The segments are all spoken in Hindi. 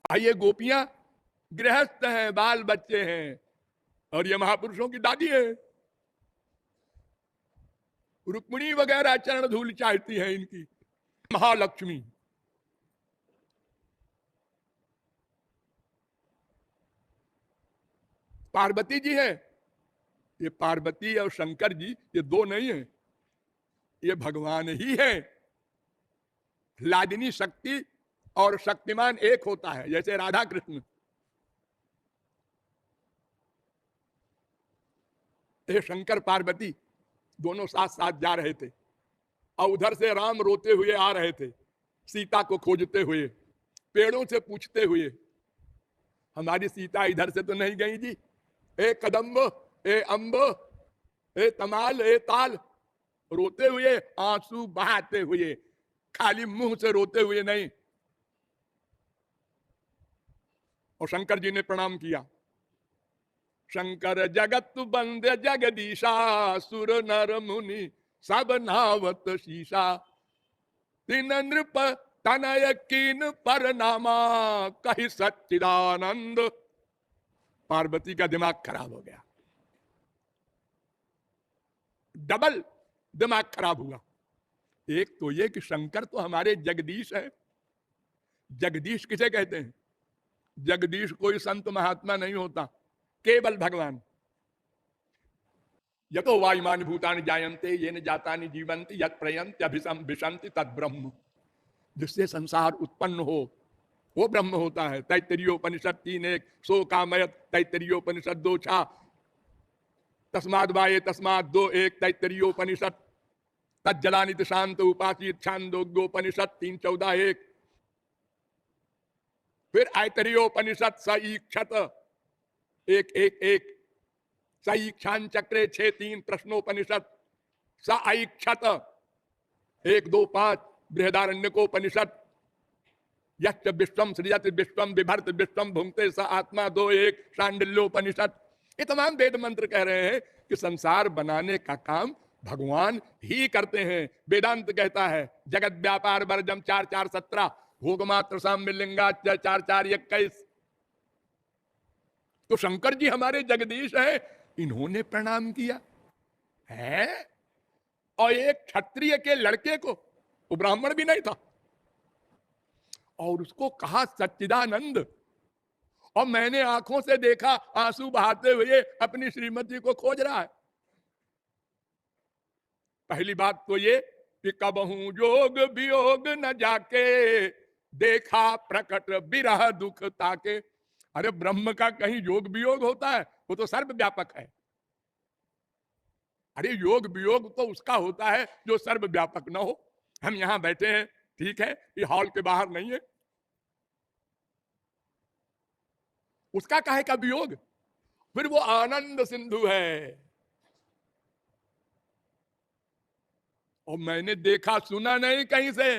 ये गोपियां गृहस्थ हैं, बाल बच्चे हैं, और ये महापुरुषों की दादी है। रुक्मिणी वगैरह चरण धूल चाहती है इनकी, महालक्ष्मी। पार्वती जी है, ये पार्वती और शंकर जी ये दो नहीं है, ये भगवान ही है। लादिनी शक्ति और शक्तिमान एक होता है, जैसे राधा कृष्ण। ये शंकर पार्वती दोनों साथ साथ जा रहे थे, और उधर से राम रोते हुए आ रहे थे, सीता को खोजते हुए, पेड़ों से पूछते हुए, हमारी सीता इधर से तो नहीं गई जी। ए कदम्ब, ए अम्ब, ए तमाल, ए ताल, रोते हुए, आंसू बहाते हुए, खाली मुंह से रोते हुए नहीं। और शंकर जी ने प्रणाम किया। शंकर जगत बंद जगदीशा, सुर नर मुनि सब नावत शीशा, तीन नृप तनय कीन पर नामा, कही सच्चिदानंद। पार्वती का दिमाग खराब हो गया, डबल दिमाग खराब हुआ। एक तो ये कि शंकर तो हमारे जगदीश है। जगदीश किसे कहते हैं? जगदीश कोई संत महात्मा नहीं होता, केवल भगवान। यतो वायुमान भूतानि जायन्ते येन जातानि जीवन्ति यत् प्रयन्ति अभिसम विशन्ति तद ब्रह्म। जिससे संसार उत्पन्न हो वो ब्रह्म होता है। तैत्तरीयोपनिषद 3:1, सो कामयत तैत्तरीयोपनिषद 2:6, तस्माद् वाये तस्माद् 2:1 तैत्तरीयोपनिषद, तज्जलानित शांत उपासित छांदोग्योपनिषद 3:14-1, फिर ऐतरीयोपनिषद स ईक्षत 1:1-1, स ईक्षान चक्रे 6:3 प्रश्नोपनिषद, स ऐक्षत 1:2-5 बृहदारण्यकोपनिषद, यश्च विश्वम सृजत विश्वम बिभर्त विश्वम भुंक्ते स आत्मा 2:1 शांडिल्योपनिषद। ये तमाम वेद मंत्र कह रहे हैं कि संसार बनाने का काम भगवान ही करते हैं। वेदांत कहता है जगत व्यापार वर्जम 4:4-17, भोगमात्र साम्यलिंगा 4:4-21। तो शंकर जी हमारे जगदीश है, इन्होंने प्रणाम किया है। और एक क्षत्रिय के लड़के को, वो ब्राह्मण भी नहीं था, और उसको कहा सच्चिदानंद। और मैंने आंखों से देखा आंसू बहाते हुए अपनी श्रीमती को खोज रहा है। पहली बात तो ये कि कबहू जोग वियोग न जाके, देखा प्रकट विरह दुख ताके। अरे ब्रह्म का कहीं योग वियोग होता है? वो तो सर्वव्यापक है। अरे योग वियोग तो उसका होता है जो सर्वव्यापक न हो। हम यहां बैठे हैं, ठीक है, ये हॉल के बाहर नहीं है, उसका काहे का वियोग? फिर वो आनंद सिंधु है। और मैंने देखा सुना नहीं कहीं से।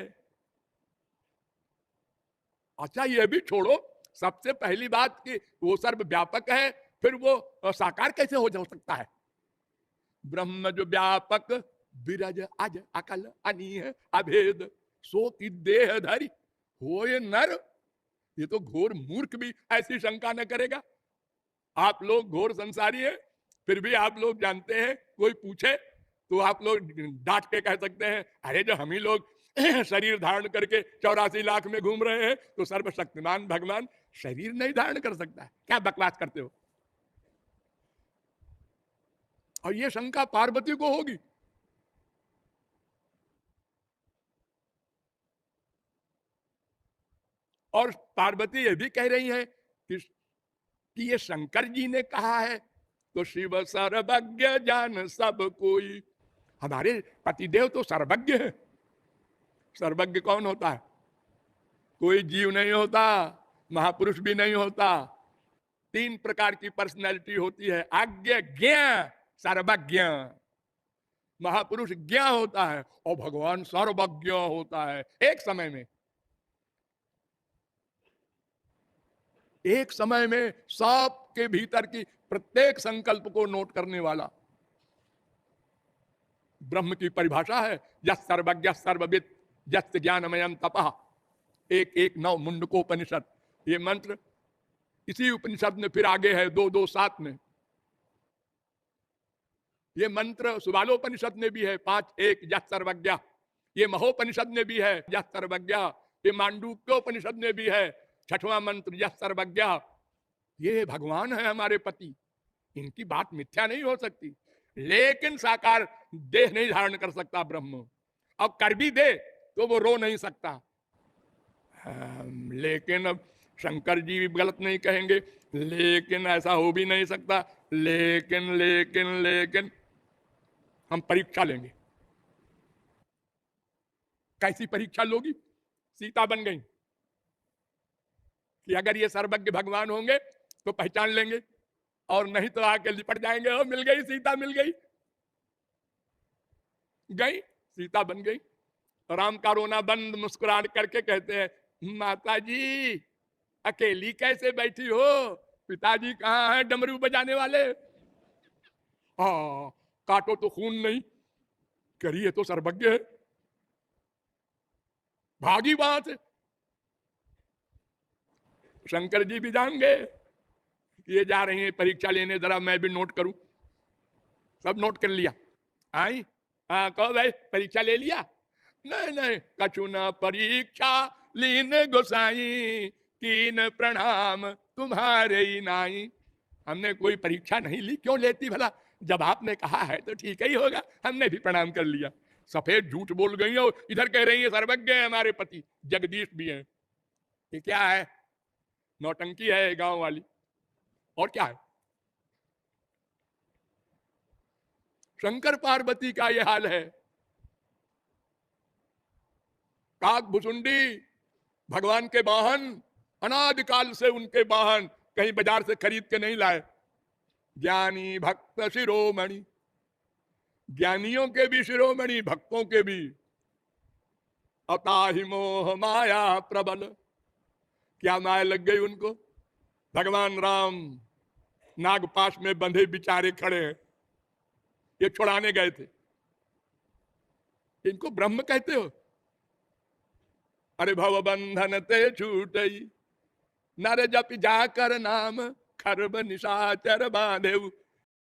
अच्छा ये भी छोड़ो, सबसे पहली बात कि वो सर्वव्यापक है, फिर वो साकार कैसे हो सकता है? ब्रह्म जो व्यापक विरज अज अकल अनीह अभेद, सो की देह धरी होए नर। ये तो घोर मूर्ख भी ऐसी शंका न करेगा। आप लोग घोर संसारी हैं, फिर भी आप लोग जानते हैं, कोई पूछे तो आप लोग डांट के कह सकते हैं अरे जो हम ही लोग शरीर धारण करके 84 लाख में घूम रहे हैं, तो सर्वशक्तिमान भगवान शरीर नहीं धारण कर सकता है? क्या बकवास करते हो? और ये शंका पार्वती को होगी। और पार्वती ये भी कह रही है कि ये शंकर जी ने कहा है, तो शिव सर्वज्ञ जान सब कोई। हमारे पतिदेव तो सर्वज्ञ है। सर्वज्ञ कौन होता है? कोई जीव नहीं होता, महापुरुष भी नहीं होता। 3 प्रकार की पर्सनैलिटी होती है, आज्ञ, ज्ञ, सर्वज्ञ। महापुरुष ज्ञ होता है और भगवान सर्वज्ञ होता है। एक समय में, एक समय में सबके भीतर की प्रत्येक संकल्प को नोट करने वाला ब्रह्म की परिभाषा है, यस सर्वज्ञ सर्वविद यस्य ज्ञानमयं तपः। 1:1:9 मुंडकोपनिषद। ये मंत्र इसी उपनिषद में फिर आगे है 227 में। ये मंत्र सुबालोपनिषद में भी है 5:1 यः सर्वज्ञ। ये महोपनिषद में भी है यः सर्वज्ञ। ये मांडूक्योपनिषद में भी है 6वां मंत्र यः सर्वज्ञ। ये भगवान है हमारे पति, इनकी बात मिथ्या नहीं हो सकती। लेकिन साकार देह नहीं धारण कर सकता ब्रह्म, अब कर भी दे तो वो रो नहीं सकता। लेकिन अब शंकर जी भी गलत नहीं कहेंगे, लेकिन ऐसा हो भी नहीं सकता। लेकिन लेकिन लेकिन हम परीक्षा लेंगे। कैसी परीक्षा लोगी? सीता बन गई कि अगर ये सर्वज्ञ भगवान होंगे तो पहचान लेंगे, और नहीं तो आके लिपट जाएंगे। ओ मिल गई सीता, मिल गई। गई सीता बन गई। राम का रोना बंद, मुस्कुरा करके कहते हैं, माता जी अकेली कैसे बैठी हो? पिताजी कहाँ हैं डमरू बजाने वाले? हाँ, काटो तो खून नहीं, करिए तो सर्वज्ञ है। भागी वहां से। शंकर जी भी जान गए ये जा रही हैं परीक्षा लेने, जरा मैं भी नोट करूं। सब नोट कर लिया। आई हाँ, कहो भाई परीक्षा ले लिया? नहीं नहीं, कछु न परीक्षा लीन गोसाई, कीन प्रणाम तुम्हारे ही नाई। हमने कोई परीक्षा नहीं ली। क्यों लेती भला? जब आपने कहा है तो ठीक ही होगा, हमने भी प्रणाम कर लिया। सफेद झूठ बोल गई और इधर कह रही है सर्वज्ञ है हमारे पति, जगदीश भी है। ये क्या है? नौटंकी है गांव वाली, और क्या है? शंकर पार्वती का यह हाल है। काक भुसुंडी भगवान के वाहन, अनादिकाल से उनके वाहन, कहीं बाजार से खरीद के नहीं लाए। ज्ञानी भक्त शिरोमणि, ज्ञानियों के भी शिरोमणि, भक्तों के भी। अताहि मोह माया प्रबल, क्या माया लग गई उनको? भगवान राम नागपाश में बंधे बिचारे खड़े हैं, ये छुड़ाने गए थे। इनको ब्रह्म कहते हो? अरे भव बंधन ते छूटई, नर जप जाकर नाम, खरब निशाचर बांधे